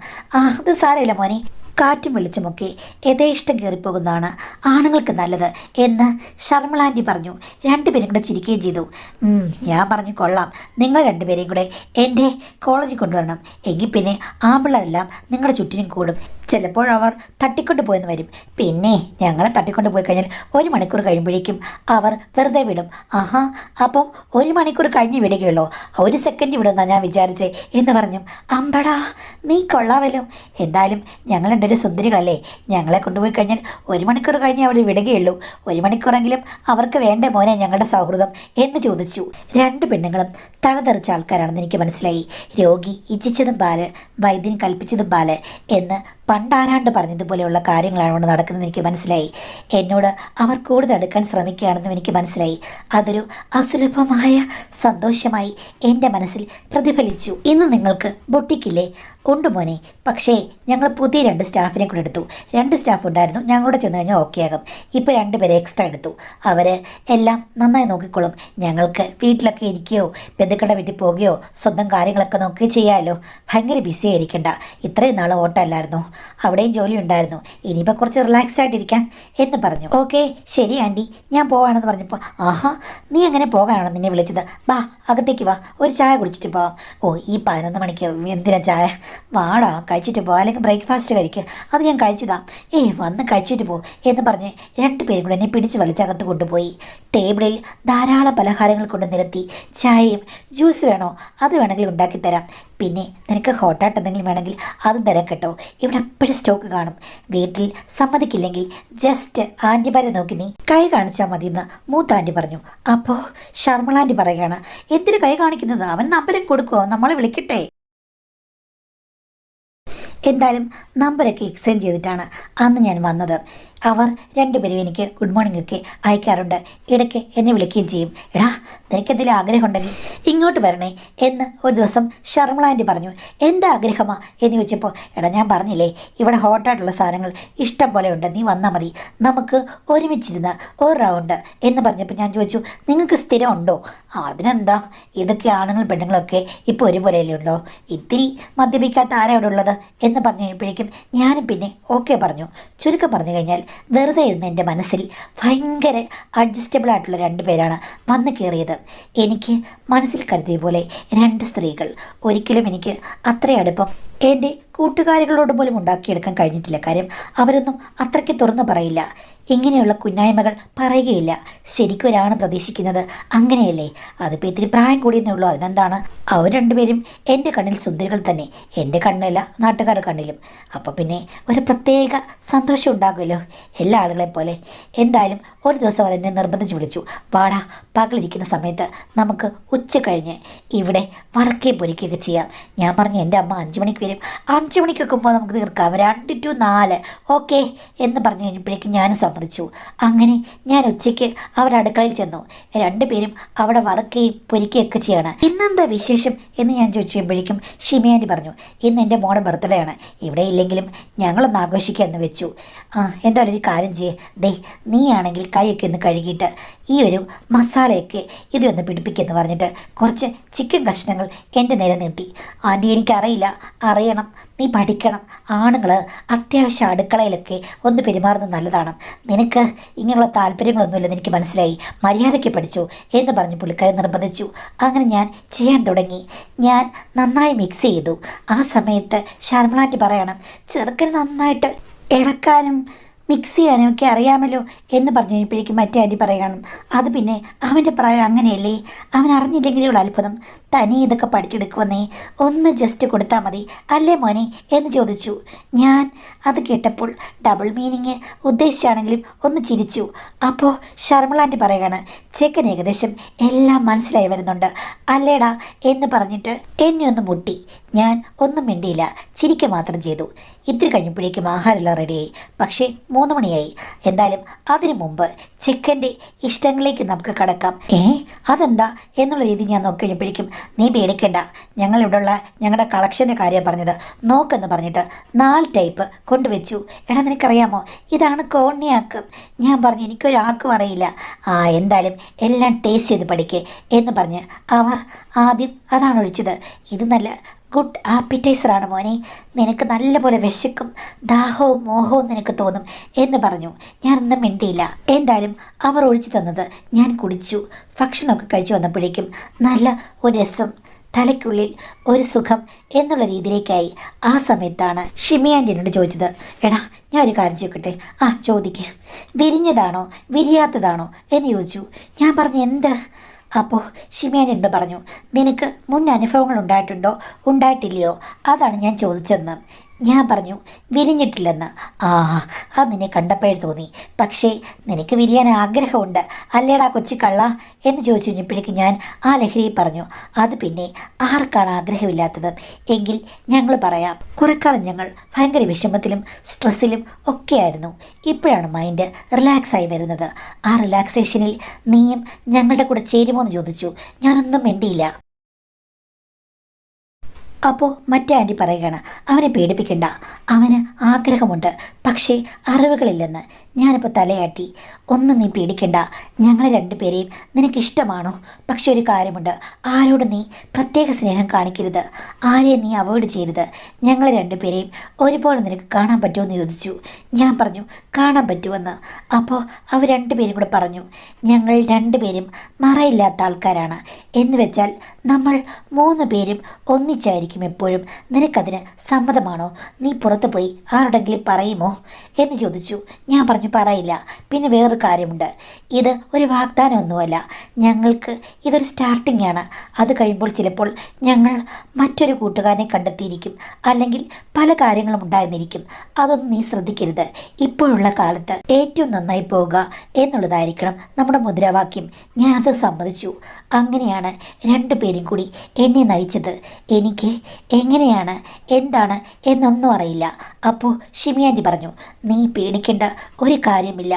അത് സാരമില്ല മോനെ, കാറ്റും വെളിച്ചമൊക്കെ യഥേഷ്ടം കയറിപ്പോകുന്നതാണ് ആണുങ്ങൾക്ക് നല്ലത് എന്ന് ഷർമിള ആൻറ്റി പറഞ്ഞു. രണ്ടുപേരും കൂടെ ചിരിക്കുകയും ചെയ്തു. ഞാൻ പറഞ്ഞു, കൊള്ളാം, നിങ്ങൾ രണ്ടുപേരെയും കൂടെ എൻ്റെ കോളേജിൽ കൊണ്ടുവരണം. എങ്കിൽ പിന്നെ ആമ്പിള്ളേരെല്ലാം നിങ്ങളുടെ ചുറ്റിനും കൂടും. ചിലപ്പോഴവർ തട്ടിക്കൊണ്ട് പോയെന്ന് വരും. പിന്നെ ഞങ്ങളെ തട്ടിക്കൊണ്ട് പോയി കഴിഞ്ഞാൽ 1 മണിക്കൂർ കഴിയുമ്പോഴേക്കും അവർ വെറുതെ വിടും. അപ്പം 1 മണിക്കൂർ കഴിഞ്ഞ് വിടുകയുള്ളൂ, 1 സെക്കൻഡ് വിടുമെന്നാണ് ഞാൻ വിചാരിച്ചേ എന്ന് പറഞ്ഞു. അമ്പടാ, നീ കൊള്ളാമല്ലോ. എന്തായാലും ഞങ്ങൾ രണ്ടൊരു സുന്ദരികളല്ലേ, ഞങ്ങളെ കൊണ്ടുപോയി കഴിഞ്ഞാൽ 1 മണിക്കൂർ കഴിഞ്ഞ് അവിടെ വിടുകയുള്ളൂ. 1 മണിക്കൂറെങ്കിലും അവർക്ക് വേണ്ട മോനെ ഞങ്ങളുടെ സൗഹൃദം എന്ന് ചോദിച്ചു. 2 പെണ്ണുങ്ങളും തലതെറിച്ച ആൾക്കാരാണെന്ന് എനിക്ക് മനസ്സിലായി. രോഗി ഇച്ഛിച്ചതും പാല്, വൈദ്യൻ കൽപ്പിച്ചതും പാല് എന്ന് പണ്ടാരാണ്ട് പറഞ്ഞതുപോലെയുള്ള കാര്യങ്ങളാണ് അവിടെ നടക്കുന്നത് എനിക്ക് മനസ്സിലായി. എന്നോട് അവർ കൂടുതൽ അടുക്കാൻ ശ്രമിക്കുകയാണെന്നും എനിക്ക് മനസ്സിലായി. അതൊരു അസുലഭമായ സന്തോഷമായി എൻ്റെ മനസ്സിൽ പ്രതിഫലിച്ചു. ഇന്ന് നിങ്ങൾക്ക് ബൊട്ടിക്കില്ലേ? ഉണ്ട് മോനെ, പക്ഷേ ഞങ്ങൾ പുതിയ 2 സ്റ്റാഫിനെ കൂടെ എടുത്തു. 2 സ്റ്റാഫ് ഉണ്ടായിരുന്നു, ഞങ്ങളോട് ചെന്ന് കഴിഞ്ഞാൽ ഓക്കെ ആകും. ഇപ്പോൾ 2 പേരെ എക്സ്ട്രാ എടുത്തു. അവർ എല്ലാം നന്നായി നോക്കിക്കോളും. ഞങ്ങൾക്ക് വീട്ടിലൊക്കെ ഇരിക്കുകയോ ബന്ധുക്കളുടെ വീട്ടിൽ പോവുകയോ സ്വന്തം കാര്യങ്ങളൊക്കെ നോക്കുകയോ ചെയ്യാമല്ലോ. ഭയങ്കര ബിസി ആയിരിക്കണ്ട. ഇത്രയും നാൾ ഓട്ടമല്ലായിരുന്നു, അവിടെയും ജോലി ഉണ്ടായിരുന്നു. ഇനിയിപ്പോൾ കുറച്ച് റിലാക്സ് ആയിട്ടിരിക്കാം എന്ന് പറഞ്ഞു. ഓക്കെ ശരി ആൻറ്റി, ഞാൻ പോവാണെന്ന് പറഞ്ഞപ്പോൾ, നീ അങ്ങനെ പോകാനാണോ നിന്നെ വിളിച്ചത്? വാ അകത്തേക്ക് വാ, ഒരു ചായ കുടിച്ചിട്ട് പോവാം. ഈ 11 മണിക്ക് എന്തിനാ ചായ? വാടാ, കഴിച്ചിട്ട് പോ, അല്ലെങ്കിൽ ബ്രേക്ക്ഫാസ്റ്റ് കഴിക്കുക. അത് ഞാൻ കഴിച്ചതാ. വന്ന് കഴിച്ചിട്ട് പോ എന്ന് പറഞ്ഞ് 2 പേരും കൂടെ എന്നെ പിടിച്ച് വലിച്ചകത്ത് കൊണ്ടുപോയി. ടേബിളിൽ ധാരാളം പലഹാരങ്ങൾ കൊണ്ട് നിരത്തി. ചായയും ജ്യൂസ് വേണോ? അത് വേണമെങ്കിൽ ഉണ്ടാക്കിത്തരാം. പിന്നെ നിനക്ക് ഹോട്ടായിട്ട് എന്തെങ്കിലും വേണമെങ്കിൽ അതും തരാം കേട്ടോ. ഇവിടെ എപ്പോഴും സ്റ്റോക്ക് കാണും. വീട്ടിൽ സമ്മതിക്കില്ലെങ്കിൽ ജസ്റ്റ് ആൻറ്റിമാരെ നോക്കി നീ കൈ കാണിച്ചാൽ മതിയെന്ന് മൂത്ത ആൻറ്റി പറഞ്ഞു. അപ്പോൾ ഷർമിള ആൻറ്റി പറയുകയാണ്, എന്തിനു കൈ കാണിക്കുന്നത്? അവൻ നമ്പരും കൊടുക്കുമോ? നമ്മളെ വിളിക്കട്ടെ. എന്തായാലും നമ്പരൊക്കെ എക്സ്ചേഞ്ച് ചെയ്തിട്ടാണ് അന്ന് ഞാൻ വന്നത്. അവർ 2 പേരും എനിക്ക് ഗുഡ് മോർണിംഗ് ഒക്കെ അയക്കാറുണ്ട്. ഇടയ്ക്ക് എന്നെ വിളിക്കുകയും ചെയ്യും. എടാ, നിനക്കെന്തെങ്കിലും ആഗ്രഹം ഉണ്ടെങ്കിൽ ഇങ്ങോട്ട് വരണേ എന്ന് ഒരു ദിവസം ഷർമിള ആൻറ്റി പറഞ്ഞു. എന്താ ആഗ്രഹമാ എന്ന് ചോദിച്ചപ്പോൾ, എടാ ഞാൻ പറഞ്ഞില്ലേ, ഇവിടെ ഹോട്ടായിട്ടുള്ള സാധനങ്ങൾ ഇഷ്ടം പോലെ ഉണ്ട്, നീ വന്നാൽ മതി, നമുക്ക് ഒരുമിച്ചിരുന്ന് ഒരു റൗണ്ട് എന്ന് പറഞ്ഞപ്പോൾ ഞാൻ ചോദിച്ചു, നിങ്ങൾക്ക് സ്ഥിരം ഉണ്ടോ? അതിനെന്താ, ഇതൊക്കെ ആണുങ്ങൾ പെണ്ണുങ്ങളൊക്കെ ഇപ്പോൾ ഒരുപോലെയല്ലേ ഉണ്ടോ? ഇത്തിരി മദ്യപിക്കാത്ത ആരാ ഇവിടെ ഉള്ളത് എന്ന് പറഞ്ഞു കഴിഞ്ഞപ്പോഴേക്കും ഞാനും പിന്നെ ഓക്കെ പറഞ്ഞു. ചുരുക്കം പറഞ്ഞു കഴിഞ്ഞാൽ വെറുതെ ഇരുന്ന് എൻ്റെ മനസ്സിൽ ഭയങ്കര അഡ്ജസ്റ്റബിൾ ആയിട്ടുള്ള 2 പേരാണ് വന്നു കയറിയത്. എനിക്ക് മനസ്സിൽ കരുതിയ പോലെ 2 സ്ത്രീകൾ. ഒരിക്കലും എനിക്ക് അത്ര അടുപ്പം എൻ്റെ കൂട്ടുകാരികളോട് പോലും ഉണ്ടാക്കിയെടുക്കാൻ കഴിഞ്ഞിട്ടില്ല. കാര്യം അവരൊന്നും അത്രയ്ക്ക് തുറന്നു പറയില്ല, ഇങ്ങനെയുള്ള കുന്നായ്മകൾ പറയുകയില്ല. ശരിക്കും ഒരാണ് പ്രതീക്ഷിക്കുന്നത് അങ്ങനെയല്ലേ? അതിപ്പോൾ ഇത്തിരി പ്രായം കൂടിയെന്നേ ഉള്ളൂ, അതിനെന്താണ്? അവർ 2 പേരും എൻ്റെ കണ്ണിൽ സുന്ദരികൾ തന്നെ, എൻ്റെ കണ്ണിലല്ല നാട്ടുകാരുടെ കണ്ണിലും. അപ്പോൾ പിന്നെ ഒരു പ്രത്യേക സന്തോഷം ഉണ്ടാകുമല്ലോ എല്ലാ ആളുകളെ പോലെ. എന്തായാലും ഒരു ദിവസം അവർ എന്നെ നിർബന്ധിച്ച് വിളിച്ചു, വാടാ, പകലിരിക്കുന്ന സമയത്ത് നമുക്ക് ഉച്ച കഴിഞ്ഞ് ഇവിടെ വറക്കുകയും പൊരിക്കുകയൊക്കെ ചെയ്യാം. ഞാൻ പറഞ്ഞു, എൻ്റെ അമ്മ 5 മണിക്ക് വരും, 5 മണിക്കൊക്കെ പോകുമ്പോൾ നമുക്ക് തീർക്കാം, 2 to 4 ഓക്കെ എന്ന് പറഞ്ഞു കഴിഞ്ഞപ്പോഴേക്കും ഞാനും സമ്മതിച്ചു. അങ്ങനെ ഞാൻ ഉച്ചയ്ക്ക് അവരുടെ അടുക്കളയിൽ ചെന്നു. 2 പേരും അവിടെ വറക്കുകയും പൊരിക്കുകയൊക്കെ ചെയ്യണം. ഇന്നെന്താ വിശേഷം എന്ന് ഞാൻ ചോദിച്ചപ്പോഴേക്കും ഷിമിയാൻറ്റി പറഞ്ഞു, ഇന്ന് എൻ്റെ മോടെ ബർത്ത്ഡേ ആണ്, ഇവിടെ ഇല്ലെങ്കിലും ഞങ്ങളൊന്ന് ആഘോഷിക്കുക എന്ന് വെച്ചു. എന്തായാലും ഒരു കാര്യം ചെയ്യേ, നീ ആണെങ്കിൽ കൈയൊക്കെ ഒന്ന് കഴുകിയിട്ട് ഈ ഒരു മസാലയൊക്കെ ഇതൊന്ന് പിടിപ്പിക്കുമെന്ന് പറഞ്ഞിട്ട് കുറച്ച് ചിക്കൻ കഷ്ണങ്ങൾ എൻ്റെ നേരെ നീട്ടി. ആൻറ്റി എനിക്കറിയില്ല, അറിയണം, നീ പഠിക്കണം. ആണുങ്ങൾ അത്യാവശ്യം അടുക്കളയിലൊക്കെ ഒന്ന് പെരുമാറുന്നത് നല്ലതാണ്. നിനക്ക് ഇങ്ങനെയുള്ള താല്പര്യങ്ങളൊന്നുമില്ലെന്ന് എനിക്ക് മനസ്സിലായി, മര്യാദയ്ക്ക് പഠിച്ചു എന്ന് പറഞ്ഞ് പുള്ളിക്കാരി നിർബന്ധിച്ചു. അങ്ങനെ ഞാൻ ചെയ്യാൻ തുടങ്ങി. ഞാൻ നന്നായി മിക്സ് ചെയ്തു. ആ സമയത്ത് ഷർമിള ആൻറ്റി പറയണം, ചെറുക്കൻ നന്നായിട്ട് ഇളക്കാനും മിക്സ് ചെയ്യാനും ഒക്കെ അറിയാമല്ലോ എന്ന് പറഞ്ഞു കഴിഞ്ഞപ്പോഴേക്കും മറ്റേ ആൻറ്റി പറയണം, അത് പിന്നെ അവൻ്റെ പ്രായം അങ്ങനെയല്ലേ, അവൻ അറിഞ്ഞില്ലെങ്കിലേ ഉള്ള അത്ഭുതം, തനി ഇതൊക്കെ പഠിച്ചെടുക്കുമെന്നേ, ഒന്ന് ജസ്റ്റ് കൊടുത്താൽ മതി അല്ലേ മോനെ എന്ന് ചോദിച്ചു. ഞാൻ അത് കേട്ടപ്പോൾ ഡബിൾ മീനിങ് ഉദ്ദേശിച്ചാണെങ്കിലും ഒന്ന് ചിരിച്ചു. അപ്പോൾ ശർമ്മളാൻറ്റി പറയാണ്, ചെക്കൻ ഏകദേശം എല്ലാം മനസ്സിലായി വരുന്നുണ്ട് അല്ലേടാ എന്ന് പറഞ്ഞിട്ട് എന്നെ ഒന്ന് മുട്ടി. ഞാൻ ഒന്നും മിണ്ടിയില്ല, ചിരിക്കുക മാത്രം ചെയ്തു. ഇത്തിരി കഴിഞ്ഞപ്പോഴേക്കും ആഹാരമെല്ലാം റെഡിയായി. പക്ഷേ 3 മണിയായി. എന്തായാലും അതിനു മുമ്പ് ചിക്കൻ്റെ ഇഷ്ടങ്ങളിലേക്ക് നമുക്ക് കടക്കാം. അതെന്താ എന്നുള്ള രീതി ഞാൻ നോക്കി കഴിഞ്ഞപ്പോഴേക്കും, നീ പേടിക്കണ്ട, ഞങ്ങളിവിടെയുള്ള ഞങ്ങളുടെ കളക്ഷൻ്റെ കാര്യം പറഞ്ഞത് നോക്കെന്ന് പറഞ്ഞിട്ട് 4 ടൈപ്പ് കൊണ്ടുവച്ചു. എടാ നിനക്കറിയാമോ, ഇതാണ് കോണ്യാക്ക്. ഞാൻ പറഞ്ഞു എനിക്കൊരാൾക്കും അറിയില്ല. എന്തായാലും എല്ലാം ടേസ്റ്റ് ചെയ്ത് പഠിക്കേ എന്ന് പറഞ്ഞ് അവർ ആദ്യം അതാണ് ഒഴിച്ചത്. ഇത് നല്ല ഗുഡ് ആപ്പിറ്റൈസറാണ് മോനെ, നിനക്ക് നല്ലപോലെ വിശക്കും, ദാഹവും മോഹവും നിനക്ക് തോന്നും എന്ന് പറഞ്ഞു. ഞാനൊന്നും മിണ്ടിയില്ല. എന്തായാലും അവർ ഒഴിച്ചു തന്നത് ഞാൻ കുടിച്ചു. ഭക്ഷണമൊക്കെ കഴിച്ചു വന്നപ്പോഴേക്കും നല്ല ഒരു രസം, തലയ്ക്കുള്ളിൽ ഒരു സുഖം എന്നുള്ള രീതിയിലേക്കായി. ആ സമയത്താണ് ഷിമി ആൻറ്റി എന്നോട് ചോദിച്ചത്, എടാ ഞാൻ ഒരു കാര്യം ചോദിക്കട്ടെ? ചോദിക്ക്. വിരിഞ്ഞതാണോ വിരിയാത്തതാണോ എന്ന് ചോദിച്ചു. ഞാൻ പറഞ്ഞു എന്ത്? അപ്പോൾ ഷിമിയാൻ എന്നോട് പറഞ്ഞു, നിനക്ക് മുൻ അനുഭവങ്ങൾ ഉണ്ടായിട്ടില്ലയോ, അതാണ് ഞാൻ ചോദിച്ചതെന്ന്. ഞാൻ പറഞ്ഞു വിരിഞ്ഞിട്ടില്ലെന്ന്. അത് നിന്നെ കണ്ടപ്പോഴേ തോന്നി, പക്ഷേ നിനക്ക് വിരിയാൻ ആഗ്രഹമുണ്ട് അല്ലേടാ കൊച്ചു കള്ള എന്ന് ചോദിച്ചു കഴിഞ്ഞപ്പോഴേക്കും ഞാൻ ആ ലഹരിയിൽ പറഞ്ഞു, അത് പിന്നെ ആർക്കാണ് ആഗ്രഹമില്ലാത്തത്? എങ്കിൽ ഞങ്ങൾ പറയാം, കുറേക്കാലം ഞങ്ങൾ ഭയങ്കര വിഷമത്തിലും സ്ട്രെസ്സിലും ഒക്കെയായിരുന്നു. ഇപ്പോഴാണ് മൈൻഡ് റിലാക്സായി വരുന്നത്. ആ റിലാക്സേഷനിൽ നീയും ഞങ്ങളുടെ കൂടെ ചേരുമോ എന്ന് ചോദിച്ചു. ഞാനൊന്നും മിണ്ടിയില്ല. അപ്പോൾ മറ്റേ ആൻറ്റി പറയുകയാണ്, അവനെ പേടിപ്പിക്കണ്ട, അവന് ആഗ്രഹമുണ്ട്, പക്ഷേ അറിവുകളില്ലെന്ന്. ഞാനിപ്പോൾ തലയാട്ടി. ഒന്നും നീ പേടിക്കണ്ട, ഞങ്ങൾ 2 പേരെയും നിനക്കിഷ്ടമാണോ? പക്ഷെ ഒരു കാര്യമുണ്ട്, ആരോടും നീ പ്രത്യേക സ്നേഹം കാണിക്കരുത്, ആരെയും നീ അവോയ്ഡ് ചെയ്യരുത്. ഞങ്ങൾ 2 പേരെയും ഒരുപോലെ നിനക്ക് കാണാൻ പറ്റുമോ എന്ന് ചോദിച്ചു. ഞാൻ പറഞ്ഞു കാണാൻ പറ്റുമെന്ന്. അപ്പോൾ അവർ 2 പേരും കൂടെ പറഞ്ഞു, ഞങ്ങൾ 2 പേരും മറയില്ലാത്ത ആൾക്കാരാണ്. എന്ന് വെച്ചാൽ നമ്മൾ 3 പേരും ഒന്നിച്ചായിരിക്കും എപ്പോഴും. നിനക്കതിന് സമ്മതമാണോ? നീ പുറത്തു പോയി ആരോടെങ്കിലും പറയുമോ എന്ന് ചോദിച്ചു. ഞാൻ പറഞ്ഞു പറയില്ല. പിന്നെ വേറൊരു കാര്യമുണ്ട്, ഇത് ഒരു വാഗ്ദാനമൊന്നുമല്ല, ഞങ്ങൾക്ക് ഇതൊരു സ്റ്റാർട്ടിംഗ് ആണ്. അത് കഴിയുമ്പോൾ ചിലപ്പോൾ ഞങ്ങൾ മറ്റൊരു കൂട്ടുകാരനെ കണ്ടെത്തിയിരിക്കും, അല്ലെങ്കിൽ പല കാര്യങ്ങളും ഉണ്ടായിരുന്നിരിക്കും. അതൊന്നും നീ ശ്രദ്ധിക്കരുത്. ഇപ്പോഴുള്ള കാലത്ത് ഏറ്റവും നന്നായി പോവുക എന്നുള്ളതായിരിക്കണം നമ്മുടെ മുദ്രാവാക്യം. ഞാനത് സമ്മതിച്ചു. അങ്ങനെയാണ് 2 പേരും കൂടി എന്നെ നയിച്ചത്. എനിക്ക് എങ്ങനെയാണ് എന്താണ് എന്നൊന്നും അറിയില്ല. അപ്പോൾ ഷിമി ആൻറ്റി പറഞ്ഞു, നീ പേടിക്കേണ്ട ഒരു കാര്യമില്ല,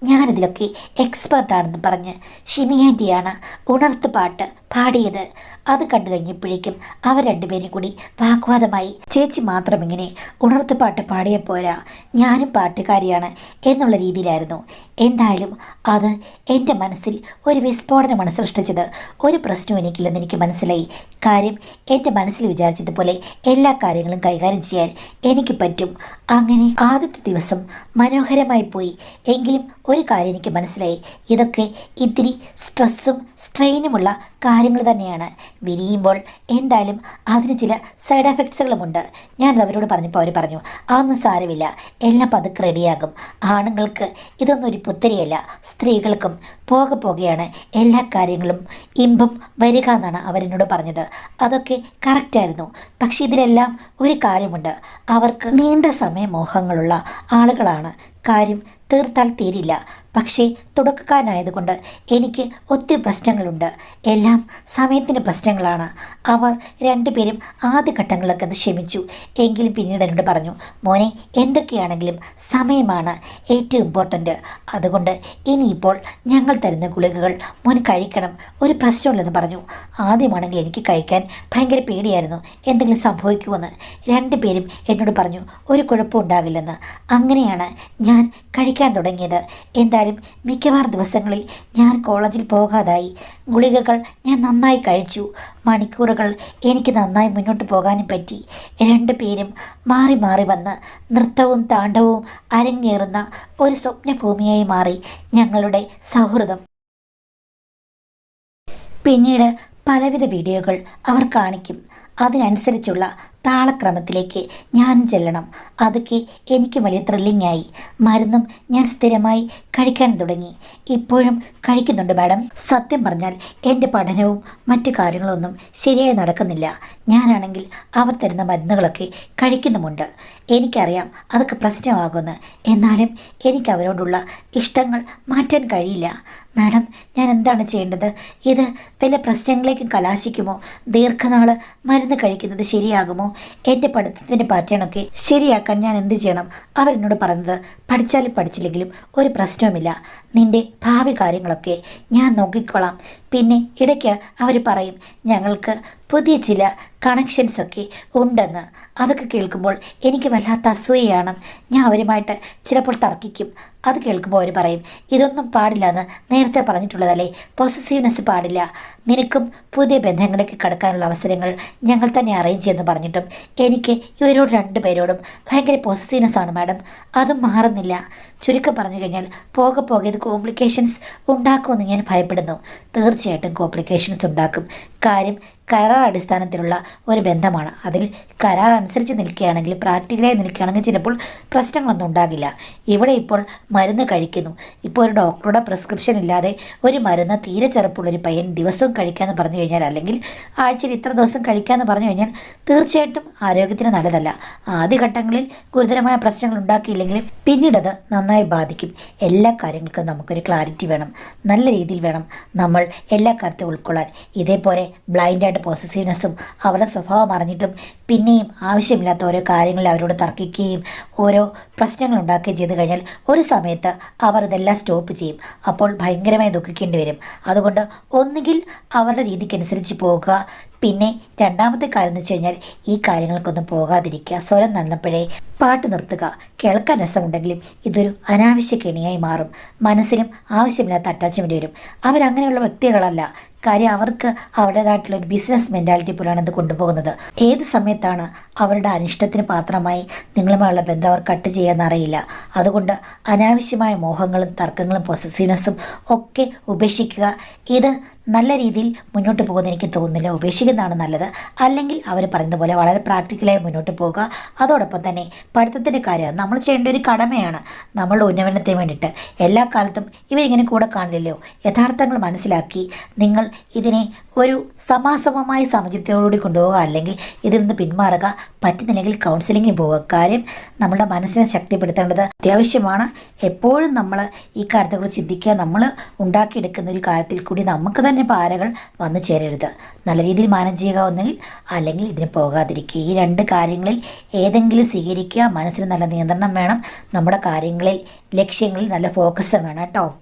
ഞാനിതിലൊക്കെ എക്സ്പേർട്ടാണെന്ന് പറഞ്ഞ് ഷിമി ആൻറ്റിയാണ് ഉണർത്ത് പാട്ട് പാടിയത്. അത് കണ്ടു കഴിഞ്ഞപ്പോഴേക്കും അവർ 2 പേരും കൂടി വാഗ്വാദമായി. ചേച്ചി മാത്രം ഇങ്ങനെ ഉണർത്ത് പാട്ട് പാടിയ പോരാ, ഞാനും പാട്ടുകാരിയാണ് എന്നുള്ള രീതിയിലായിരുന്നു. എന്തായാലും അത് എൻ്റെ മനസ്സിൽ ഒരു വിസ്ഫോടനമാണ് സൃഷ്ടിച്ചത്. ഒരു പ്രശ്നവും എനിക്കില്ലെന്ന് എനിക്ക് മനസ്സിലായി. കാര്യം എൻ്റെ മനസ്സിൽ വിചാരിച്ചതുപോലെ എല്ലാ കാര്യങ്ങളും കൈകാര്യം ചെയ്യാൻ എനിക്ക് പറ്റും. അങ്ങനെ ആദ്യത്തെ ദിവസം മനോഹരമായി പോയി. എങ്കിലും ഒരു കാര്യം എനിക്ക് മനസ്സിലായി, ഇതൊക്കെ ഇത്തിരി സ്ട്രെസ്സും സ്ട്രെയിനുമുള്ള കാര്യങ്ങൾ തന്നെയാണ്. വിരിയുമ്പോൾ എന്തായാലും അതിന് ചില സൈഡ് എഫക്ട്സുകളുമുണ്ട്. ഞാനത് അവരോട് പറഞ്ഞപ്പോൾ അവർ പറഞ്ഞു, അതൊന്നും സാരമില്ല, എല്ലാം പതുക്കെ റെഡിയാകും. ആണുങ്ങൾക്ക് ഇതൊന്നും ഒരു പുത്തരിയല്ല, സ്ത്രീകൾക്കും പോകെ പോകെയാണ് എല്ലാ കാര്യങ്ങളും ഇമ്പം വരിക എന്നാണ് അവരെന്നോട് പറഞ്ഞത്. അതൊക്കെ കറക്റ്റായിരുന്നു. പക്ഷെ ഇതിലെല്ലാം ഒരു കാര്യമുണ്ട്, അവർക്ക് നീണ്ട സമയമോഹങ്ങളുള്ള ആളുകളാണ്. കാര്യം തീർത്താൽ തീരില്ല. പക്ഷേ തുടക്കക്കാരനായതുകൊണ്ട് എനിക്ക് ഒത്തിരി പ്രശ്നങ്ങളുണ്ട്. എല്ലാം സമയത്തിൻ്റെ പ്രശ്നങ്ങളാണ്. അവർ 2 പേരും ആദ്യഘട്ടങ്ങളിലൊക്കെ അത് ക്ഷമിച്ചു. എങ്കിലും പിന്നീട് എന്നോട് പറഞ്ഞു, മോനെ എന്തൊക്കെയാണെങ്കിലും സമയമാണ് ഏറ്റവും ഇമ്പോർട്ടൻ്റ്. അതുകൊണ്ട് ഇനിയിപ്പോൾ ഞങ്ങൾ തരുന്ന ഗുളികകൾ മോൻ കഴിക്കണം, ഒരു പ്രശ്നമില്ലെന്ന് പറഞ്ഞു. ആദ്യമാണെങ്കിൽ എനിക്ക് കഴിക്കാൻ ഭയങ്കര പേടിയായിരുന്നു, എന്തെങ്കിലും സംഭവിക്കുമെന്ന്. 2 പേരും എന്നോട് പറഞ്ഞു ഒരു കുഴപ്പമുണ്ടാകില്ലെന്ന്. അങ്ങനെയാണ് ഞാൻ കഴിക്കാൻ തുടങ്ങിയത്. എന്തായാലും മിക്കവാറും ദിവസങ്ങളിൽ ഞാൻ കോളേജിൽ പോകാതായി. ഗുളികകൾ ഞാൻ നന്നായി കഴിച്ചു. മണിക്കൂറുകൾ എനിക്ക് നന്നായി മുന്നോട്ട് പോകാനും പറ്റി. 2 പേരും മാറി മാറി വന്ന് നൃത്തവും താണ്ഡവവും അരങ്ങേറുന്ന ഒരു സ്വപ്നഭൂമിയായി മാറി ഞങ്ങളുടെ സൗഹൃദം. പിന്നീട് പലവിധ വീഡിയോകൾ അവർ കാണിക്കും. അതിനനുസരിച്ചുള്ള താളക്രമത്തിലേക്ക് ഞാൻ ചെല്ലണം. അതൊക്കെ എനിക്ക് വലിയ ത്രില്ലിംഗ് ആയി. മരുന്നും ഞാൻ സ്ഥിരമായി കഴിക്കാൻ തുടങ്ങി. ഇപ്പോഴും കഴിക്കുന്നുണ്ട് മാഡം. സത്യം പറഞ്ഞാൽ എൻ്റെ പഠനവും മറ്റു കാര്യങ്ങളൊന്നും ശരിയായി നടക്കുന്നില്ല. ഞാനാണെങ്കിൽ അവർ തരുന്ന മരുന്നുകളൊക്കെ കഴിക്കുന്നുമുണ്ട്. എനിക്കറിയാം അതൊക്കെ പ്രശ്നമാകുമെന്ന്. എന്നാലും എനിക്ക് അവരോടുള്ള ഇഷ്ടങ്ങൾ മാറ്റാൻ കഴിയില്ല. മാഡം, ഞാൻ എന്താണ് ചെയ്യേണ്ടത്? ഇത് വല്ല പ്രശ്നങ്ങളിലേക്കും കലാശിക്കുമോ? ദീർഘനാൾ മരുന്ന് കഴിക്കുന്നത് ശരിയാകുമോ? എൻ്റെ പഠിത്തത്തിൻ്റെ പാറ്റേണൊക്കെ ശരിയാക്കാൻ ഞാൻ എന്ത് ചെയ്യണം? അവരെന്നോട് പറഞ്ഞത് പഠിച്ചാലും പഠിച്ചില്ലെങ്കിലും ഒരു പ്രശ്നവുമില്ല, നിൻ്റെ ഭാവി കാര്യങ്ങളൊക്കെ ഞാൻ നോക്കിക്കോളാം. പിന്നെ ഇടയ്ക്ക് അവർ പറയും ഞങ്ങൾക്ക് പുതിയ ചില കണക്ഷൻസൊക്കെ ഉണ്ടെന്ന്. അതൊക്കെ കേൾക്കുമ്പോൾ എനിക്ക് വല്ലാത്ത അസൂയയാണ്. ഞാൻ അവരുമായിട്ട് ചിലപ്പോൾ തർക്കിക്കും. അത് കേൾക്കുമ്പോൾ അവർ പറയും ഇതൊന്നും പാടില്ല എന്ന് നേരത്തെ പറഞ്ഞിട്ടുള്ളതല്ലേ, പൊസസീവ്നെസ് പാടില്ല, നിനക്കും പുതിയ ബന്ധങ്ങളിലേക്ക് കടക്കാനുള്ള അവസരങ്ങൾ ഞങ്ങൾ തന്നെ അറേഞ്ച് ചെയ്യുമെന്ന് പറഞ്ഞിട്ടും എനിക്ക് ഇവരോട് രണ്ടുപേരോടും ഭയങ്കര പൊസസീവ്നെസ് ആണ് മാഡം. അതും മാറുന്നില്ല. ചുരുക്കം പറഞ്ഞു കഴിഞ്ഞാൽ പോകെ പോകെ ഇത് കോംപ്ലിക്കേഷൻസ് ഉണ്ടാക്കുമെന്ന് ഞാൻ ഭയപ്പെടുന്നു. തീർച്ചയായിട്ടും കോംപ്ലിക്കേഷൻസ് ഉണ്ടാക്കും. കാര്യം കരാർ അടിസ്ഥാനത്തിലുള്ള ഒരു ബന്ധമാണ്. അതിൽ കരാർ അനുസരിച്ച് നിൽക്കുകയാണെങ്കിൽ, പ്രാക്ടിക്കലായി നിൽക്കുകയാണെങ്കിൽ ചിലപ്പോൾ പ്രശ്നങ്ങളൊന്നും ഉണ്ടാകില്ല. ഇവിടെ ഇപ്പോൾ മരുന്ന് കഴിക്കുന്നു. ഇപ്പോൾ ഒരു ഡോക്ടറുടെ പ്രിസ്ക്രിപ്ഷൻ ഇല്ലാതെ ഒരു മരുന്ന് തീരെ ചെറുപ്പുള്ളൊരു പയ്യൻ ദിവസവും കഴിക്കാമെന്ന് പറഞ്ഞു കഴിഞ്ഞാൽ, അല്ലെങ്കിൽ ആഴ്ചയിൽ ഇത്ര ദിവസം കഴിക്കാമെന്ന് പറഞ്ഞു കഴിഞ്ഞാൽ തീർച്ചയായിട്ടും ആരോഗ്യത്തിന് നല്ലതല്ല. ആദ്യഘട്ടങ്ങളിൽ ഗുരുതരമായ പ്രശ്നങ്ങൾ ഉണ്ടാക്കിയില്ലെങ്കിലും പിന്നീടത് നന്നായി ബാധിക്കും. എല്ലാ കാര്യങ്ങൾക്കും നമുക്കൊരു ക്ലാരിറ്റി വേണം, നല്ല രീതിയിൽ വേണം നമ്മൾ എല്ലാ കാര്യത്തും ഉൾക്കൊള്ളാൻ. ഇതേപോലെ ബ്ലൈൻഡായിട്ട് പോസസീവ്നെസ്സും അവരുടെ സ്വഭാവം അറിഞ്ഞിട്ടും പിന്നെയും ആവശ്യമില്ലാത്ത ഓരോ കാര്യങ്ങളിൽ അവരോട് തർക്കിക്കുകയും ഓരോ പ്രശ്നങ്ങൾ ഉണ്ടാക്കുകയും ചെയ്തു കഴിഞ്ഞാൽ ഒരു സമയത്ത് അവർ ഇതെല്ലാം സ്റ്റോപ്പ് ചെയ്യും. അപ്പോൾ ഭയങ്കരമായി ദുഃഖിക്കേണ്ടി വരും. അതുകൊണ്ട് ഒന്നുകിൽ അവരുടെ രീതിക്കനുസരിച്ച് പോകുക. പിന്നെ രണ്ടാമത്തെ കാര്യം എന്ന് വെച്ച് കഴിഞ്ഞാൽ ഈ കാര്യങ്ങൾക്കൊന്നും പോകാതിരിക്കുക. സ്വരം നന്നപ്പോഴേ പാട്ട് നിർത്തുക. കേൾക്കാൻ രസമുണ്ടെങ്കിലും ഇതൊരു അനാവശ്യ കെണിയായി മാറും. മനസ്സിനും ആവശ്യമില്ലാത്ത അറ്റാച്ച്മെൻറ്റ് വരും. അവരങ്ങനെയുള്ള വ്യക്തികളല്ല. കാര്യം അവർക്ക് അവരുടേതായിട്ടുള്ള ഒരു ബിസിനസ് മെൻറ്റാലിറ്റി പോലെയാണ് ഇത് കൊണ്ടുപോകുന്നത്. ഏത് സമയത്താണ് അവരുടെ അനിഷ്ടത്തിന് പാത്രമായി നിങ്ങളുമായുള്ള ബന്ധം അവർ കട്ട് ചെയ്യാമെന്നറിയില്ല. അതുകൊണ്ട് അനാവശ്യമായ മോഹങ്ങളും തർക്കങ്ങളും പൊസസീവ്നെസ്സും ഒക്കെ ഉപേക്ഷിക്കുക. ഇത് നല്ല രീതിയിൽ മുന്നോട്ട് പോകുന്ന എനിക്ക് തോന്നുന്നില്ല. ഉപേക്ഷിക്കുന്നതാണ് നല്ലത്. അല്ലെങ്കിൽ അവർ പറയുന്നതുപോലെ വളരെ പ്രാക്ടിക്കലായി മുന്നോട്ട് പോകുക. അതോടൊപ്പം തന്നെ പഠിത്തത്തിൻ്റെ കാര്യം നമ്മൾ ചെയ്യേണ്ട ഒരു കടമയാണ്. നമ്മളുടെ ഉന്നമനത്തിന് വേണ്ടിയിട്ട് എല്ലാ കാലത്തും ഇവരിങ്ങനെ കൂടെ കാണില്ലല്ലോ. യഥാർത്ഥങ്ങൾ മനസ്സിലാക്കി നിങ്ങൾ ഇതിനെ ഒരു സമാസമമായ സമചിത്തയോടുകൂടി കൊണ്ടുപോവുക. അല്ലെങ്കിൽ ഇതിൽ നിന്ന് പിന്മാറുക. പറ്റുന്നില്ലെങ്കിൽ കൗൺസിലിങ്ങിന് പോവുക. കാര്യം നമ്മുടെ മനസ്സിനെ ശക്തിപ്പെടുത്തേണ്ടത് അത്യാവശ്യമാണ്. എപ്പോഴും നമ്മൾ ഈ കാര്യത്തെക്കുറിച്ച് ചിന്തിക്കുക. നമ്മൾ ഉണ്ടാക്കിയെടുക്കുന്ന ഒരു കാര്യത്തിൽ കൂടി നമുക്ക് തന്നെ പാരകൾ വന്നു ചേരരുത്. നല്ല രീതിയിൽ മാനേജ് ചെയ്യുക ഒന്നുകിൽ, അല്ലെങ്കിൽ ഇതിന് പോകാതിരിക്കുക. ഈ രണ്ട് കാര്യങ്ങളിൽ ഏതെങ്കിലും സ്വീകരിക്കുക. മനസ്സിന് നല്ല നിയന്ത്രണം വേണം. നമ്മുടെ കാര്യങ്ങളിൽ, ലക്ഷ്യങ്ങളിൽ നല്ല ഫോക്കസ് വേണം കേട്ടോ.